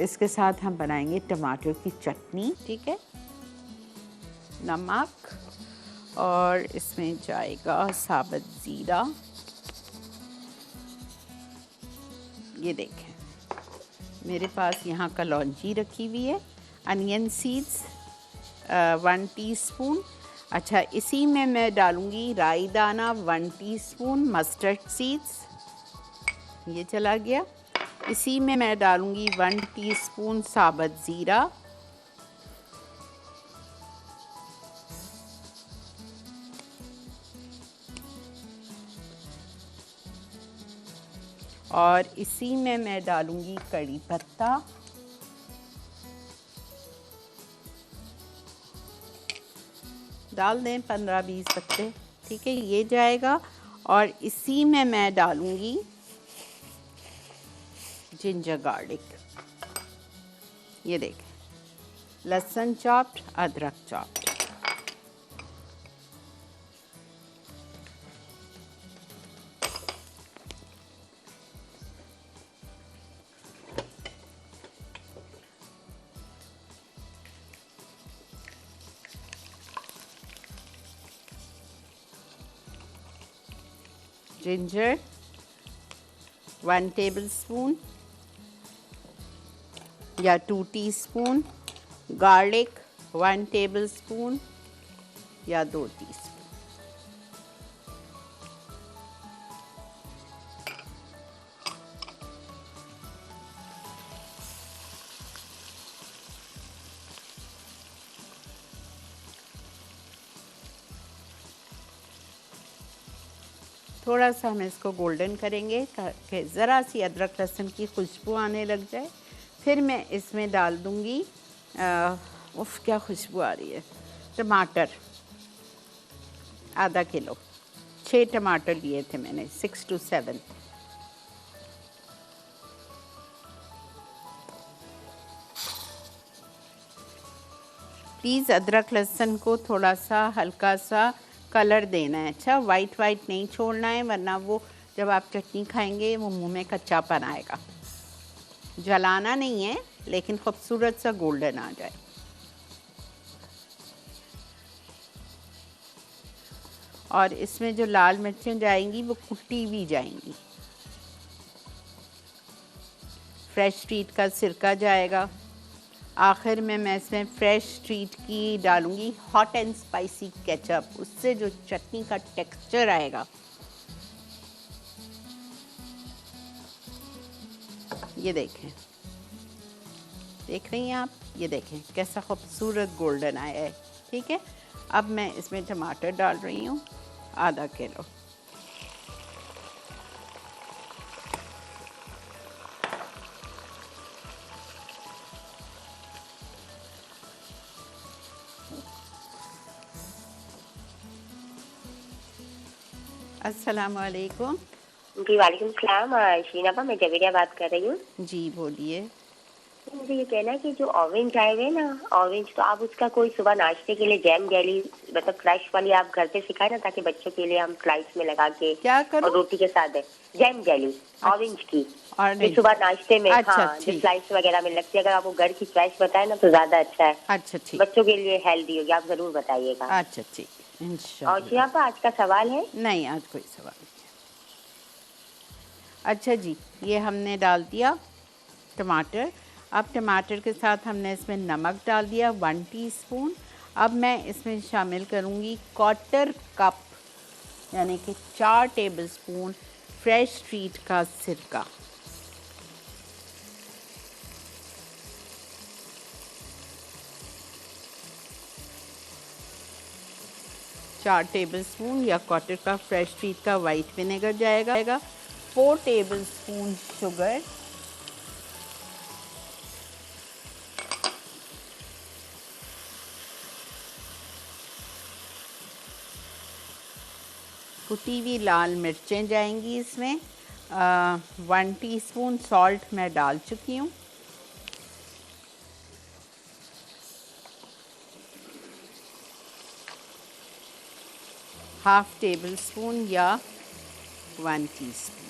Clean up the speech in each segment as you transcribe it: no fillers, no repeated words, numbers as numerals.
इसके साथ हम बनाएंगे टमाटर की चटनी, ठीक है। नमक, और इसमें जाएगा साबुत ज़ीरा। ये देखें, मेरे पास यहाँ कलौंजी रखी हुई है। Onion seeds 1 teaspoon. अच्छा, इसी में मैं डालूँगी राई दाना 1 टीस्पून, मस्टर्ड सीड्स, ये चला गया। इसी में मैं डालूँगी 1 टीस्पून साबुत ज़ीरा, और इसी में मैं डालूँगी कड़ी पत्ता, डाल दें 15-20 पत्ते, ठीक है, ये जाएगा। और इसी में मैं डालूँगी जिंजर गार्लिक, ये देखें, लहसुन चॉप्ड, अदरक चॉप्ड। जिंजर 1 टेबलस्पून या 2 टीस्पून, गार्लिक 1 टेबलस्पून या 2 टीस्पून। थोड़ा सा हम इसको गोल्डन करेंगे ताकि ज़रा सी अदरक लहसुन की खुशबू आने लग जाए। फिर मैं इसमें डाल दूँगी, उफ़ क्या खुशबू आ रही है, टमाटर आधा किलो। 6 टमाटर लिए थे मैंने, 6 to 7। प्लीज़ अदरक लहसुन को थोड़ा सा हल्का सा कलर देना है। अच्छा, वाइट नहीं छोड़ना है, वरना वो जब आप चटनी खाएंगे वो मुंह में कच्चापन आएगा। जलाना नहीं है, लेकिन खूबसूरत सा गोल्डन आ जाए। और इसमें जो लाल मिर्चें जाएंगी वो कुटी हुई जाएंगी। फ्रेश स्ट्रीट का सिरका जाएगा। आखिर में मैं इसमें फ्रेश स्ट्रीट की डालूंगी हॉट एंड स्पाइसी केचप, उससे जो चटनी का टेक्सचर आएगा। ये देखें, देख रही हैं आप, ये देखें कैसा खूबसूरत गोल्डन आया है, ठीक है। अब मैं इसमें टमाटर डाल रही हूँ, आधा किलो। अस्सलाम वालेकुम। जी वालेकुम सलाम। शीनापा, मैं जवेरिया बात कर रही हूँ। जी बोलिए। मुझे ये कहना है कि जो ऑरेंज आए हुए ना, ऑरेंज, तो आप उसका कोई सुबह नाश्ते के लिए जैम जेली, मतलब फ्रेश वाली आप घर पे सिखाए ना, ताकि बच्चों के लिए हम स्लाइस में लगा के क्या करूं? और रोटी के साथ है जैम जेली ऑरेंज की, ऑरेंज जो सुबह नाश्ते में, अच्छा, हाँ, जो ठीक। स्लाइस वगैरह में लगती है, अगर आप वो घर की फ्रेश बताए ना तो ज्यादा अच्छा है। अच्छा ठीक। बच्चों के लिए हेल्दी होगी, आप जरूर बताइएगा। अच्छा ठीक, और इंशाल्लाह। शीनापा, आज का सवाल है। नहीं, आज कोई सवाल नहीं। अच्छा जी, ये हमने डाल दिया टमाटर। अब टमाटर के साथ हमने इसमें नमक डाल दिया 1 टीस्पून। अब मैं इसमें शामिल करूँगी 1/4 कप, यानी कि 4 टेबलस्पून फ्रेश स्ट्रीट का सिरका। चार टेबलस्पून या 1/4 कप फ्रेश स्ट्रीट का वाइट विनेगर जाएगा। 4 टेबलस्पून शुगर, कुटी हुई लाल मिर्चें जाएंगी इसमें। 1 टीस्पून सॉल्ट मैं डाल चुकी हूँ। हाफ टेबल स्पून या 1 टीस्पून।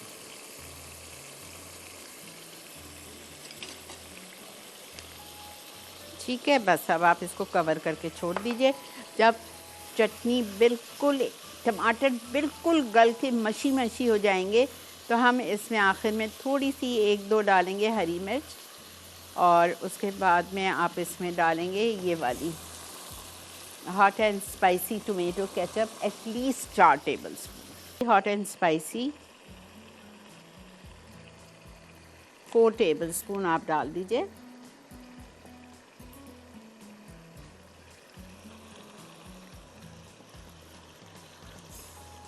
ठीक है, बस अब आप इसको कवर करके छोड़ दीजिए। जब चटनी बिल्कुल, टमाटर बिल्कुल गल के मशी मशी हो जाएंगे तो हम इसमें आखिर में थोड़ी सी 1-2 डालेंगे हरी मिर्च, और उसके बाद में आप इसमें डालेंगे ये वाली hot and spicy tomato ketchup, at least 4 tablespoon. Hot and spicy 4 tablespoon आप डाल दीजिए।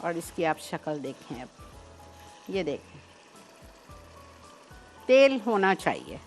और इसकी आप शक्ल देखें, अब ये देखें, तेल होना चाहिए।